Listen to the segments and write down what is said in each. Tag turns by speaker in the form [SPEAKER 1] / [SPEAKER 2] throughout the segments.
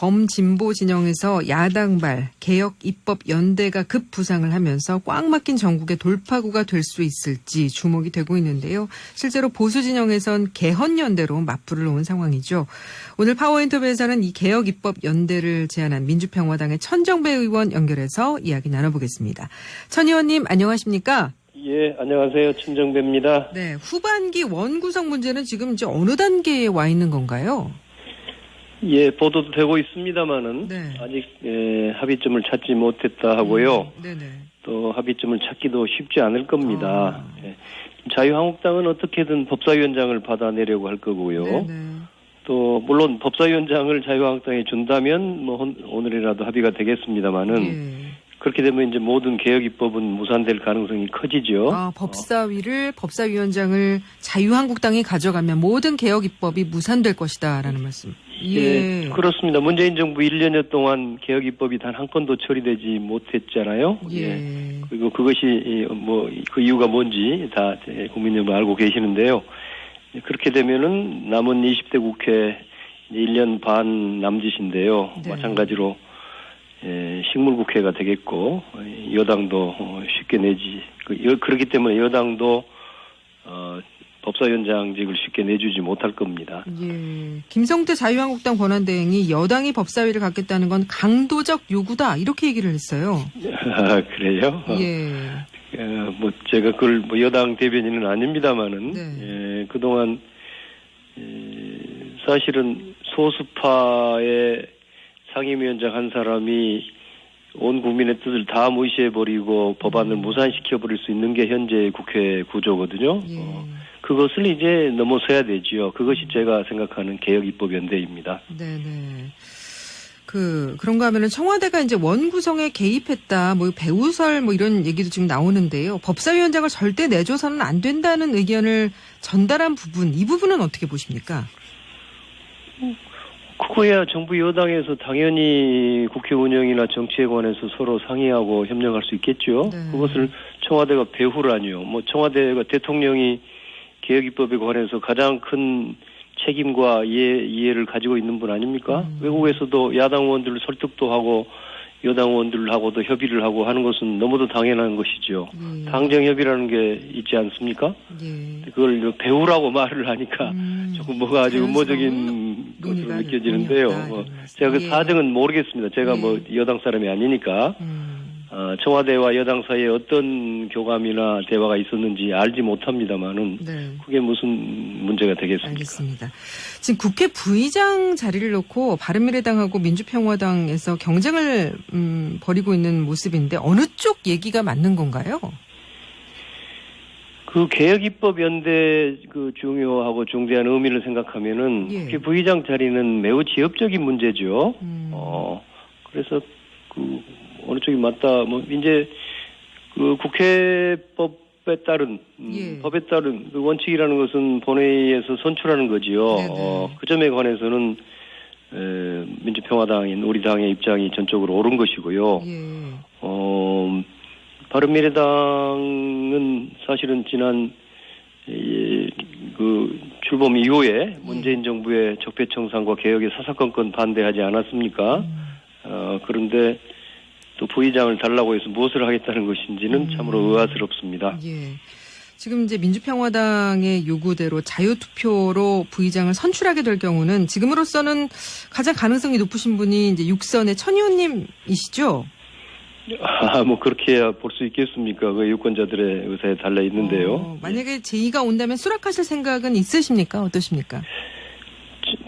[SPEAKER 1] 범진보 진영에서 야당발 개혁 입법 연대가 급부상을 하면서 꽉 막힌 전국의 돌파구가 될 수 있을지 주목이 되고 있는데요. 실제로 보수 진영에선 개헌 연대로 맞불을 놓은 상황이죠. 오늘 파워인터뷰에서는 이 개혁 입법 연대를 제안한 민주평화당의 천정배 의원 연결해서 이야기 나눠보겠습니다. 천 의원님 안녕하십니까?
[SPEAKER 2] 예, 안녕하세요. 천정배입니다.
[SPEAKER 1] 네, 후반기 원구성 문제는 지금 이제 어느 단계에 와 있는 건가요?
[SPEAKER 2] 예, 보도도 되고 있습니다만은
[SPEAKER 1] 네.
[SPEAKER 2] 아직 합의점을 찾지 못했다 하고요.
[SPEAKER 1] 네네.
[SPEAKER 2] 또 합의점을 찾기도 쉽지 않을 겁니다. 예. 자유한국당은 어떻게든 법사위원장을 받아내려고 할 거고요.
[SPEAKER 1] 네네.
[SPEAKER 2] 또 물론 법사위원장을 자유한국당에 준다면 뭐 오늘이라도 합의가 되겠습니다만은
[SPEAKER 1] 예.
[SPEAKER 2] 그렇게 되면 이제 모든 개혁 입법은 무산될 가능성이 커지죠.
[SPEAKER 1] 법사위원장을 자유한국당이 가져가면 모든 개혁 입법이 무산될 것이다라는 말씀.
[SPEAKER 2] 예, 그렇습니다. 문재인 정부 1년여 동안 개혁 입법이 단 한 건도 처리되지 못했잖아요.
[SPEAKER 1] 예.
[SPEAKER 2] 그리고 그것이 뭐 그 이유가 뭔지 다 국민 여러분 알고 계시는데요. 그렇게 되면은 남은 20대 국회 1년 반 남짓인데요.
[SPEAKER 1] 네.
[SPEAKER 2] 마찬가지로 식물국회가 되겠고 여당도 쉽게 내지 그렇기 때문에 여당도 법사위원장직을 쉽게 내주지 못할 겁니다.
[SPEAKER 1] 예. 김성태 자유한국당 권한대행이 여당이 법사위를 갖겠다는 건 강도적 요구다 이렇게 얘기를 했어요.
[SPEAKER 2] 그래요?
[SPEAKER 1] 예.
[SPEAKER 2] 뭐 제가 그걸 뭐 여당 대변인은 아닙니다만은
[SPEAKER 1] 네.
[SPEAKER 2] 그동안 사실은 소수파의 상임위원장 한 사람이 온 국민의 뜻을 다 무시해버리고 법안을 무산시켜버릴 수 있는 게 현재 국회 구조거든요.
[SPEAKER 1] 예.
[SPEAKER 2] 그것을 이제 넘어서야 되지요. 그것이 제가 생각하는 개혁입법연대입니다.
[SPEAKER 1] 네네. 그런가 하면은 청와대가 이제 원구성에 개입했다, 뭐 배우설 뭐 이런 얘기도 지금 나오는데요. 법사위원장을 절대 내줘서는 안 된다는 의견을 전달한 부분, 이 부분은 어떻게 보십니까?
[SPEAKER 2] 그거야 정부 여당에서 당연히 국회 운영이나 정치에 관해서 서로 상의하고 협력할 수 있겠죠.
[SPEAKER 1] 네.
[SPEAKER 2] 그것을 청와대가 배후라니요. 뭐 청와대가 대통령이 개혁입법에 관해서 가장 큰 책임과 이해를 가지고 있는 분 아닙니까? 외국에서도 야당 의원들을 설득도 하고 여당 의원들하고도 협의를 하고 하는 것은 너무도 당연한 것이죠. 당정협의라는 게 있지 않습니까?
[SPEAKER 1] 예.
[SPEAKER 2] 그걸 배우라고 말을 하니까 조금 뭐가 아주 음모적인 것으로 느껴지는데요. 제가 그 사정은 모르겠습니다. 제가 뭐 여당 사람이 아니니까. 청와대와 여당 사이에 어떤 교감이나 대화가 있었는지 알지 못합니다만은 그게 무슨 문제가 되겠습니까?
[SPEAKER 1] 알겠습니다. 지금 국회 부의장 자리를 놓고 바른미래당하고 민주평화당에서 경쟁을 벌이고 있는 모습인데 어느 쪽 얘기가 맞는 건가요?
[SPEAKER 2] 그 개혁입법 연대 그 중요하고 중대한 의미를 생각하면은 국회 부의장 자리는 매우 지엽적인 문제죠. 그래서 어느 쪽이 맞다. 뭐 이제 그 국회법에 따른 법에 따른 그 원칙이라는 것은 본회의에서 선출하는 거지요. 그 점에 관해서는 민주평화당인 우리 당의 입장이 전적으로 옳은 것이고요. 바른미래당은 사실은 지난 그 출범 이후에 문재인 정부의 적폐청산과 개혁에 사사건건 반대하지 않았습니까? 그런데 또 부의장을 달라고 해서 무엇을 하겠다는 것인지는 참으로 의아스럽습니다.
[SPEAKER 1] 예. 지금 이제 민주평화당의 요구대로 자유투표로 부의장을 선출하게 될 경우는 지금으로서는 가장 가능성이 높으신 분이 이제 육선의 천 의원님이시죠?
[SPEAKER 2] 뭐 그렇게 해야 볼 수 있겠습니까? 그 유권자들의 의사에 달려 있는데요.
[SPEAKER 1] 만약에 제의가 온다면 수락하실 생각은 있으십니까? 어떠십니까?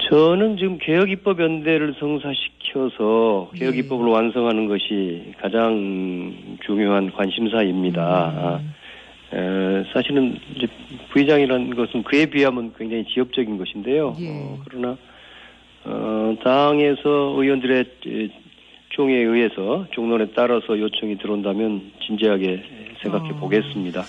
[SPEAKER 2] 저는 지금 개혁입법 연대를 성사시켜서 개혁입법을 완성하는 것이 가장 중요한 관심사입니다. 사실은 이제 부의장이라는 것은 그에 비하면 굉장히 지엽적인 것인데요. 그러나 당에서 의원들의 총회에 의해서 종론에 따라서 요청이 들어온다면 진지하게 생각해 보겠습니다.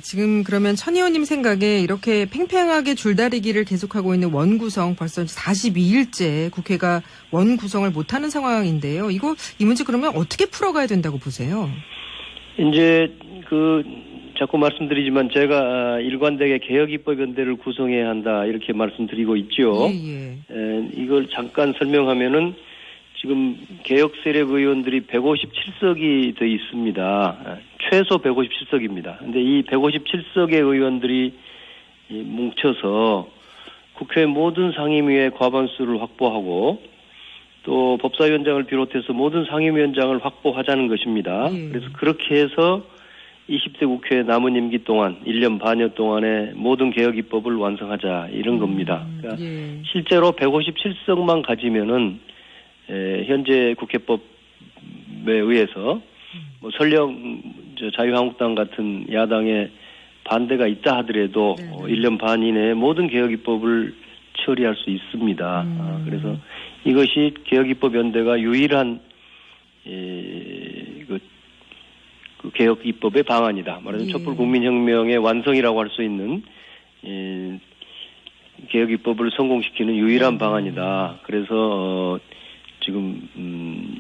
[SPEAKER 1] 지금 그러면 천 의원님 생각에 이렇게 팽팽하게 줄다리기를 계속하고 있는 원구성 벌써 42일째 국회가 원구성을 못하는 상황인데요. 이 문제 그러면 어떻게 풀어가야 된다고 보세요?
[SPEAKER 2] 이제 자꾸 말씀드리지만 제가 일관되게 개혁입법연대를 구성해야 한다 이렇게 말씀드리고 있죠. 이걸 잠깐 설명하면은 지금 개혁 세력 의원들이 157석이 돼 있습니다. 최소 157석입니다. 근데 이 157석의 의원들이 뭉쳐서 국회 모든 상임위의 과반수를 확보하고 또 법사위원장을 비롯해서 모든 상임위원장을 확보하자는 것입니다. 그래서 그렇게 해서 20대 국회 남은 임기 동안 1년 반여 동안에 모든 개혁 입법을 완성하자 이런 겁니다. 그러니까 실제로 157석만 가지면은 현재 국회법에 의해서 뭐 설령 자유한국당 같은 야당의 반대가 있다 하더라도 1년 반 이내에 모든 개혁 입법을 처리할 수 있습니다. 그래서 이것이 개혁 입법 연대가 유일한 그 개혁 입법의 방안이다. 말하자면 촛불 국민혁명의 완성이라고 할 수 있는 개혁 입법을 성공시키는 유일한 방안이다. 그래서 지금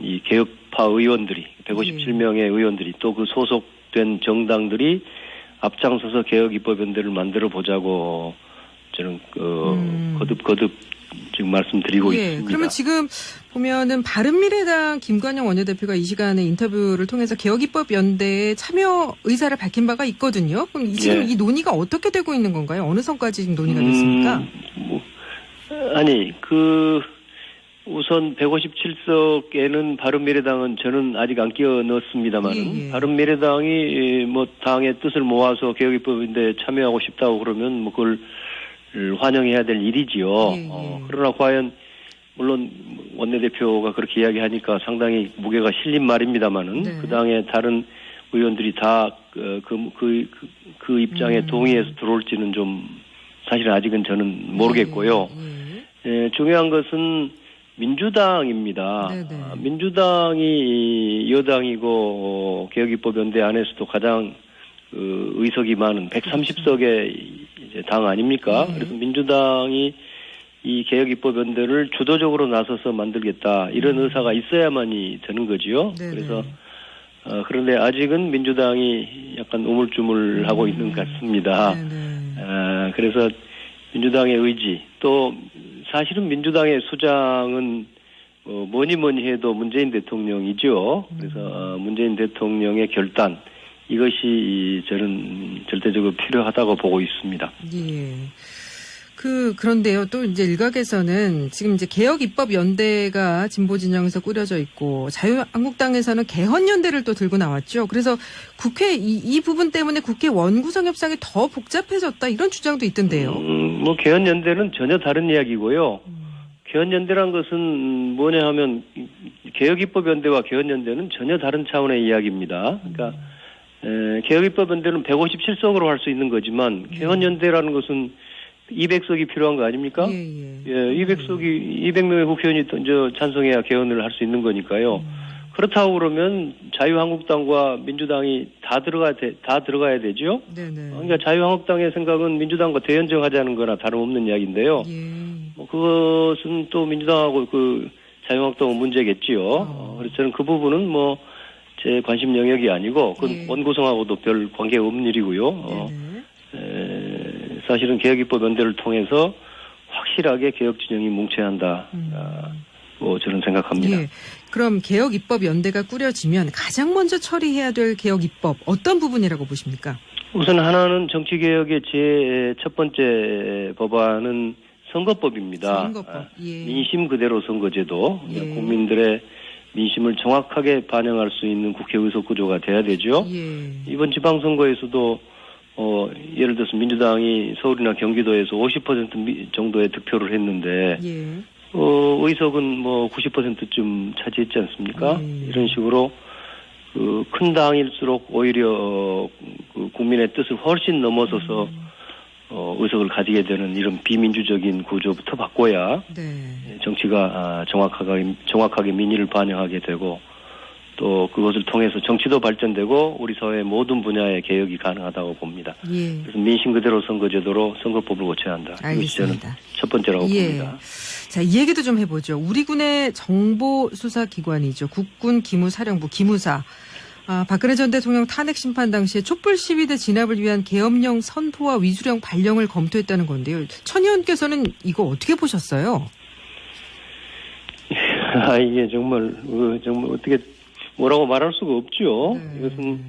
[SPEAKER 2] 이 개혁파 의원들이 157명의 의원들이 또 그 소속된 정당들이 앞장서서 개혁 입법 연대를 만들어 보자고 저는 거듭 지금 말씀드리고 있습니다.
[SPEAKER 1] 그러면 지금 보면은 바른미래당 김관영 원내대표가 이 시간에 인터뷰를 통해서 개혁입법연대에 참여 의사를 밝힌 바가 있거든요. 그럼 지금 이 논의가 어떻게 되고 있는 건가요? 어느 선까지 지금 논의가 됐습니까?
[SPEAKER 2] 우선 157석에는 바른미래당은 저는 아직 안 끼워 넣었습니다만 바른미래당이 뭐 당의 뜻을 모아서 개혁입법인데 참여하고 싶다고 그러면 뭐 그걸 환영해야 될 일이지요. 그러나 과연 물론 원내대표가 그렇게 이야기하니까 상당히 무게가 실린 말입니다만은 그 당의 다른 의원들이 다 그 입장에 동의해서 들어올지는 좀 사실은 아직은 저는 모르겠고요. 중요한 것은 민주당입니다. 민주당이 여당이고 개혁입법연대 안에서도 가장 의석이 많은 130석의 이제 당 아닙니까? 그래서 민주당이 이 개혁입법연대를 주도적으로 나서서 만들겠다 이런 의사가 있어야만이 되는 거지요. 그래서 그런데 아직은 민주당이 약간 우물쭈물하고 있는 것 같습니다. 그래서 민주당의 의지 또 사실은 민주당의 수장은 뭐니 해도 문재인 대통령이죠. 그래서 문재인 대통령의 결단 이것이 저는 절대적으로 필요하다고 보고 있습니다.
[SPEAKER 1] 그런데요, 또 이제 일각에서는 지금 이제 개혁입법연대가 진보 진영에서 꾸려져 있고 자유한국당에서는 개헌연대를 또 들고 나왔죠. 그래서 국회 이 부분 때문에 국회 원구성 협상이 더 복잡해졌다 이런 주장도 있던데요.
[SPEAKER 2] 뭐 개헌연대는 전혀 다른 이야기고요. 개헌연대란 것은 뭐냐 하면 개혁입법연대와 개헌연대는 전혀 다른 차원의 이야기입니다. 그러니까 개혁입법연대는 157석으로 할 수 있는 거지만 개헌연대라는 것은 200석이 필요한 거 아닙니까? 200명의 국회의원이 찬성해야 개헌을 할 수 있는 거니까요. 그렇다고 그러면 자유한국당과 민주당이 다 들어가야 되죠. 그러니까 자유한국당의 생각은 민주당과 대연정하자는 거나 다름없는 이야기인데요. 그것은 또 민주당하고 자유한국당은 문제겠지요. 그래서 저는 그 부분은 뭐 제 관심 영역이 아니고 그건 원구성하고도 별 관계가 없는 일이고요. 사실은 개혁입법연대를 통해서 확실하게 개혁 진영이 뭉쳐야 한다. 뭐 저는 생각합니다.
[SPEAKER 1] 그럼 개혁입법연대가 꾸려지면 가장 먼저 처리해야 될 개혁입법 어떤 부분이라고 보십니까?
[SPEAKER 2] 우선 하나는 정치개혁의 제 첫 번째 법안은 선거법입니다. 민심 그대로 선거제도. 국민들의 민심을 정확하게 반영할 수 있는 국회 의석 구조가 돼야 되죠. 이번 지방선거에서도 예를 들어서 민주당이 서울이나 경기도에서 50% 정도의 득표를 했는데 의석은 뭐 90%쯤 차지했지 않습니까? 이런 식으로 큰 당일수록 오히려 국민의 뜻을 훨씬 넘어서서 의석을 가지게 되는 이런 비민주적인 구조부터 바꿔야 정치가 정확하게 민의를 반영하게 되고 또 그것을 통해서 정치도 발전되고 우리 사회의 모든 분야의 개혁이 가능하다고 봅니다. 그래서 민심 그대로 선거제도로 선거법을 고쳐야 한다. 이것이 저는 첫 번째라고 봅니다.
[SPEAKER 1] 자, 이 얘기도 좀 해보죠. 우리 군의 정보수사기관이죠. 국군 기무사령부 기무사. 박근혜 전 대통령 탄핵 심판 당시에 촛불 시위대 진압을 위한 계엄령 선포와 위주령 발령을 검토했다는 건데요. 천 의원께서는 이거 어떻게 보셨어요?
[SPEAKER 2] 이게 정말 어떻게 뭐라고 말할 수가 없죠. 네. 이것은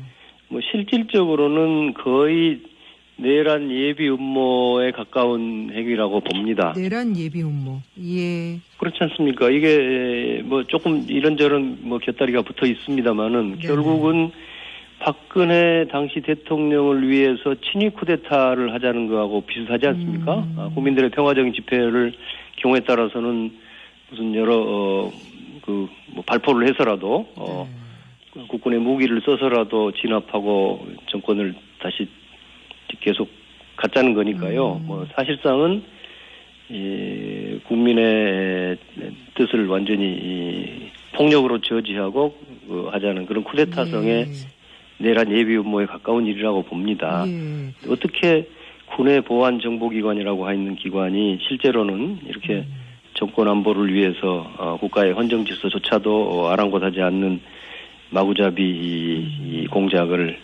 [SPEAKER 2] 뭐 실질적으로는 거의 내란 예비 음모에 가까운 행위라고 봅니다.
[SPEAKER 1] 내란 예비 음모. 예.
[SPEAKER 2] 그렇지 않습니까? 이게 뭐 조금 이런저런 뭐 곁다리가 붙어 있습니다만은 결국은 박근혜 당시 대통령을 위해서 친위 쿠데타를 하자는 거하고 비슷하지 않습니까? 국민들의 평화적인 집회를 경우에 따라서는 무슨 여러 뭐 발포를 해서라도 국군의 무기를 써서라도 진압하고 정권을 다시 계속 갖자는 거니까요. 뭐 사실상은 국민의 뜻을 완전히 폭력으로 저지하고 하자는 그런 쿠데타성의 내란 예비 음모에 가까운 일이라고 봅니다. 어떻게 군의 보안 정보기관이라고 하는 기관이 실제로는 이렇게 정권 안보를 위해서 국가의 헌정 질서조차도 아랑곳하지 않는 마구잡이 공작을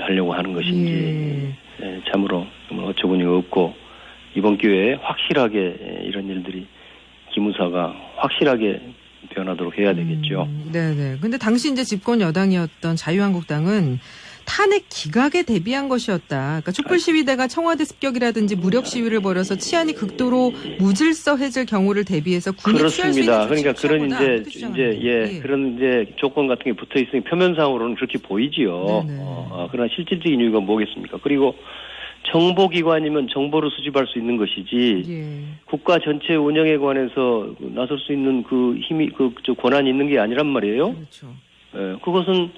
[SPEAKER 2] 하려고 하는 것인지 참으로 어처구니가 없고 이번 기회에 확실하게 이런 일들이 기무사가 확실하게 변하도록 해야 되겠죠.
[SPEAKER 1] 네네. 근데 당시 이제 집권 여당이었던 자유한국당은 탄핵 기각에 대비한 것이었다. 그러니까 촛불 시위대가 청와대 습격이라든지 무력 시위를 벌여서 치안이 극도로 무질서해질 경우를 대비해서 군이
[SPEAKER 2] 그렇습니다. 그러니까 그런 그런 조건 같은 게 붙어 있으니 표면상으로는 그렇게 보이지요. 그러나 실질적인 이유가 뭐겠습니까? 그리고 정보기관이면 정보를 수집할 수 있는 것이지 국가 전체 운영에 관해서 나설 수 있는 그 힘이 권한이 있는 게 아니란 말이에요.
[SPEAKER 1] 그렇죠.
[SPEAKER 2] 그것은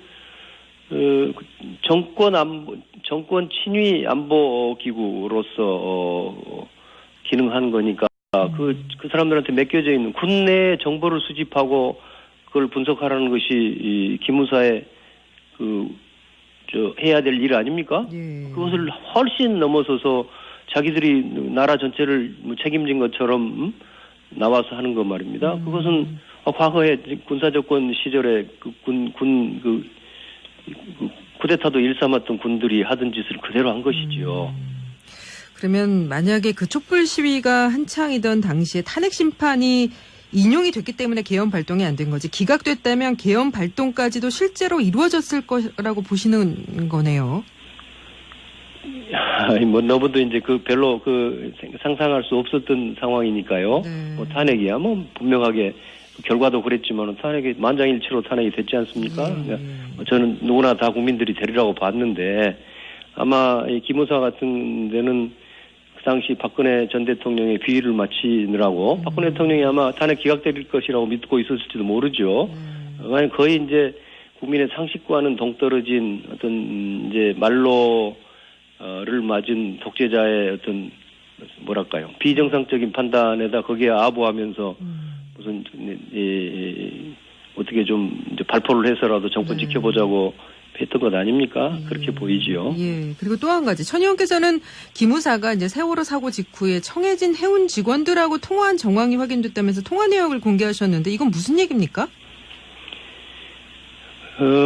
[SPEAKER 2] 정권 친위 안보 기구로서 기능하는 거니까 그 사람들한테 맡겨져 있는 군 내에 정보를 수집하고 그걸 분석하라는 것이 이 기무사의 해야 될 일 아닙니까? 그것을 훨씬 넘어서서 자기들이 나라 전체를 책임진 것처럼 나와서 하는 것 말입니다. 그것은 과거에 군사정권 시절에 쿠데타도 일삼았던 군들이 하던 짓을 그대로 한 것이지요.
[SPEAKER 1] 그러면 만약에 그 촛불 시위가 한창이던 당시에 탄핵 심판이 인용이 됐기 때문에 계엄 발동이 안 된 거지 기각됐다면 계엄 발동까지도 실제로 이루어졌을 거라고 보시는 거네요.
[SPEAKER 2] 뭐 너무도 이제 별로 상상할 수 없었던 상황이니까요. 뭐 탄핵이야 뭐 분명하게 결과도 그랬지만 탄핵이 만장일치로 탄핵이 됐지 않습니까? 그러니까 저는 누구나 다 국민들이 되리라고 봤는데 아마 이 기무사 같은 데는 그 당시 박근혜 전 대통령의 비위를 마치느라고 박근혜 대통령이 아마 탄핵 기각될 것이라고 믿고 있었을지도 모르죠. 거의 이제 국민의 상식과는 동떨어진 어떤 이제 말로를 맞은 독재자의 어떤 뭐랄까요 비정상적인 판단에다 거기에 아부하면서 무슨 어떻게 좀 이제 발포를 해서라도 정권 지켜보자고 했던 것 아닙니까? 그렇게 보이지요.
[SPEAKER 1] 예. 그리고 또 한 가지 천 의원께서는 기무사가 이제 세월호 사고 직후에 청해진 해운 직원들하고 통화한 정황이 확인됐다면서 통화 내역을 공개하셨는데 이건 무슨 얘기입니까?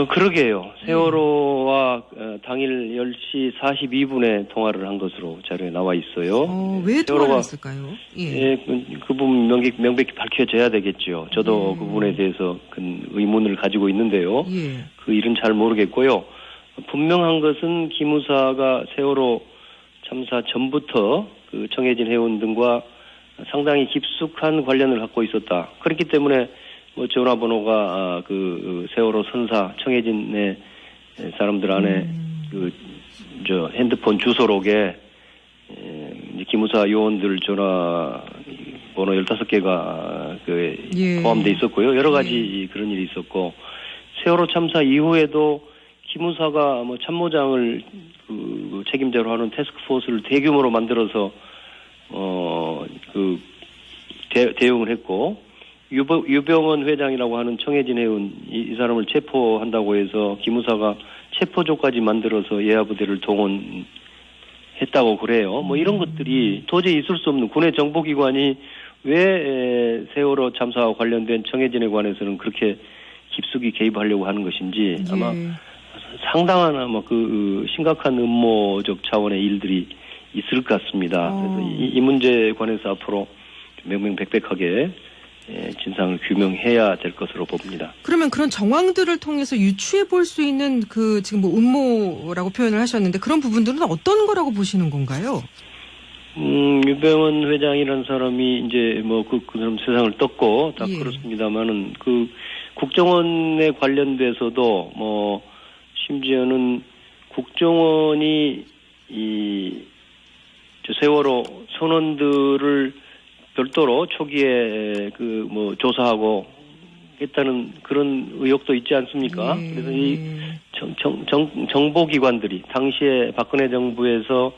[SPEAKER 2] 그러게요. 세월호와 당일 10시 42분에 통화를 한 것으로 자료에 나와 있어요.
[SPEAKER 1] 왜 통화를 했을까요?
[SPEAKER 2] 그 부분 명백히 밝혀져야 되겠죠. 저도 그 부분에 대해서 큰 의문을 가지고 있는데요. 그 일은 잘 모르겠고요. 분명한 것은 기무사가 세월호 참사 전부터 그 청해진 해운 등과 상당히 깊숙한 관련을 갖고 있었다. 그렇기 때문에 뭐 전화번호가 세월호 선사 청해진의 사람들 안에 핸드폰 주소록에 기무사 요원들 전화번호 15개가 포함돼 있었고요. 여러 가지 그런 일이 있었고 세월호 참사 이후에도 기무사가 뭐 참모장을 책임자로 하는 태스크포스를 대규모로 만들어서 대응을 했고. 유병원 회장이라고 하는 청해진 해운 이 사람을 체포한다고 해서 기무사가 체포조까지 만들어서 예하부대를 동원했다고 그래요. 뭐 이런 것들이 도저히 있을 수 없는 군의 정보기관이 왜 세월호 참사와 관련된 청해진에 관해서는 그렇게 깊숙이 개입하려고 하는 것인지 아마 상당한 아마 그 심각한 음모적 차원의 일들이 있을 것 같습니다. 그래서 이 문제에 관해서 앞으로 명명백백하게 진상을 규명해야 될 것으로 봅니다.
[SPEAKER 1] 그러면 그런 정황들을 통해서 유추해 볼 수 있는 그 지금 뭐 음모라고 표현을 하셨는데 그런 부분들은 어떤 거라고 보시는 건가요?
[SPEAKER 2] 유병헌 회장이라는 사람이 이제 뭐 그 사람 세상을 떴고 다
[SPEAKER 1] 예.
[SPEAKER 2] 그렇습니다만은 그 국정원에 관련돼서도 뭐 심지어는 국정원이 저 세월호 선원들을 별도로 초기에 그 뭐 조사하고 했다는 그런 의혹도 있지 않습니까?
[SPEAKER 1] 예.
[SPEAKER 2] 그래서 이 정보기관들이 당시에 박근혜 정부에서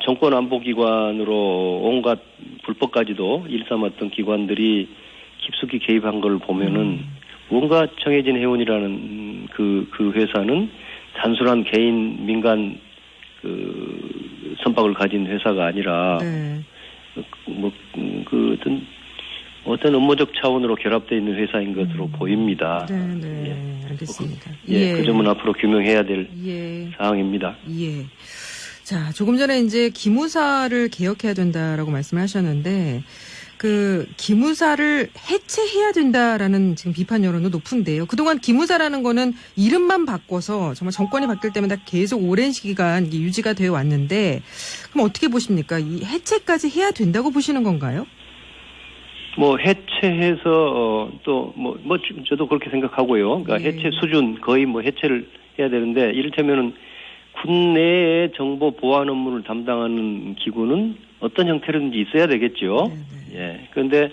[SPEAKER 2] 정권 안보기관으로 온갖 불법까지도 일삼았던 기관들이 깊숙이 개입한 걸 보면은 뭔가 정해진 해운이라는 그 회사는 단순한 개인 민간 그 선박을 가진 회사가 아니라 어떤 업무적 차원으로 결합되어 있는 회사인 것으로 보입니다.
[SPEAKER 1] 네, 알겠습니다.
[SPEAKER 2] 그 점은 앞으로 규명해야 될 사항입니다.
[SPEAKER 1] 예. 자, 조금 전에 이제 기무사를 개혁해야 된다라고 말씀을 하셨는데, 그 기무사를 해체해야 된다라는 지금 비판 여론도 높은데요. 그동안 기무사라는 거는 이름만 바꿔서 정말 정권이 바뀔 때마다 계속 오랜 시기간 유지가 되어 왔는데, 그럼 어떻게 보십니까? 이 해체까지 해야 된다고 보시는 건가요?
[SPEAKER 2] 뭐 해체해서 저도 그렇게 생각하고요. 그러니까 해체 수준 거의 뭐 해체를 해야 되는데 이를테면은 군내의 정보 보안 업무를 담당하는 기구는 어떤 형태로든지 있어야 되겠죠. 예. 그런데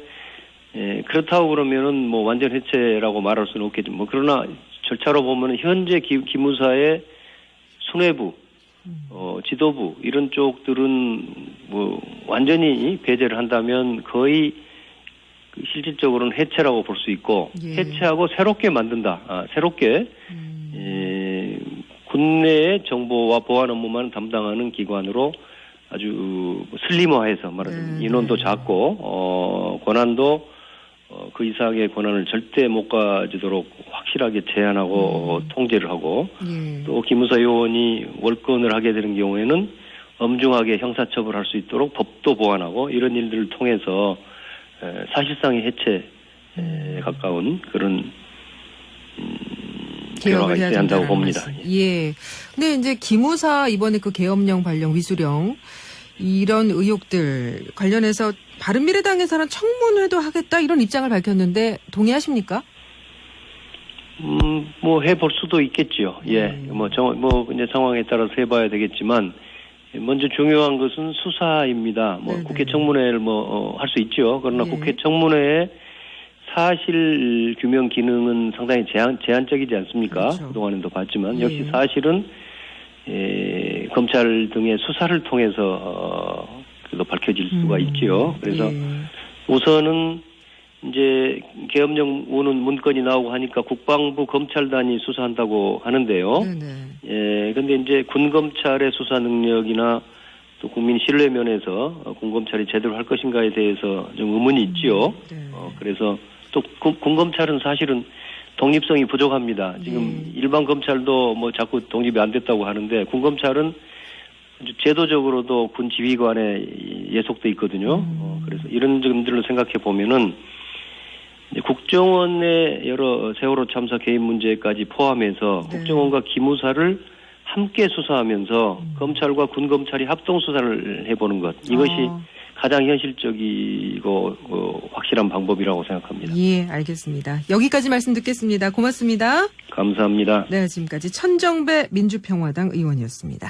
[SPEAKER 2] 그렇다고 그러면은 뭐 완전 해체라고 말할 수는 없겠죠. 뭐 그러나 절차로 보면은 현재 기무사의 수뇌부, 지도부 이런 쪽들은 뭐 완전히 배제를 한다면 거의 실질적으로는 해체라고 볼 수 있고 해체하고 새롭게 만든다. 새롭게 군내의 정보와 보안 업무만 담당하는 기관으로 아주 슬림화해서 말하자면 인원도 작고 권한도 그 이상의 권한을 절대 못 가지도록 확실하게 제한하고 통제를 하고 또 기무사 요원이 월권을 하게 되는 경우에는 엄중하게 형사처벌할 수 있도록 법도 보완하고 이런 일들을 통해서 사실상의 해체에 가까운 그런
[SPEAKER 1] 개혁을
[SPEAKER 2] 있어야 한다고 봅니다.
[SPEAKER 1] 예. 근데 이제 기무사 이번에 그 계엄령 발령 위수령 이런 의혹들 관련해서 바른미래당에서는 청문회도 하겠다 이런 입장을 밝혔는데 동의하십니까?
[SPEAKER 2] 뭐 해볼 수도 있겠지요. 예. 이제 상황에 따라서 해봐야 되겠지만 먼저 중요한 것은 수사입니다. 국회 청문회를 할 수 있죠. 그러나 국회 청문회에 사실 규명 기능은 상당히 제한적이지 않습니까? 그렇죠. 그동안에도 봤지만 역시 사실은 검찰 등의 수사를 통해서 그래도 밝혀질 수가 있지요. 그래서 우선은 이제 계엄령 오는 문건이 나오고 하니까 국방부 검찰단이 수사한다고 하는데요. 근데 이제 군 검찰의 수사 능력이나 또 국민 신뢰 면에서 군 검찰이 제대로 할 것인가에 대해서 좀 의문이 있지요. 그래서 또 군 검찰은 사실은 독립성이 부족합니다. 지금 일반 검찰도 뭐 자꾸 독립이 안 됐다고 하는데 군 검찰은 제도적으로도 군 지휘관에 예속돼 있거든요. 그래서 이런 점들을 생각해 보면은 국정원의 여러 세월호 참사 개입 문제까지 포함해서 국정원과 기무사를 함께 수사하면서 검찰과 군 검찰이 합동 수사를 해보는 것 이것이 가장 현실적이고 확실한 방법이라고 생각합니다.
[SPEAKER 1] 예, 알겠습니다. 여기까지 말씀 듣겠습니다. 고맙습니다.
[SPEAKER 2] 감사합니다.
[SPEAKER 1] 네, 지금까지 천정배 민주평화당 의원이었습니다.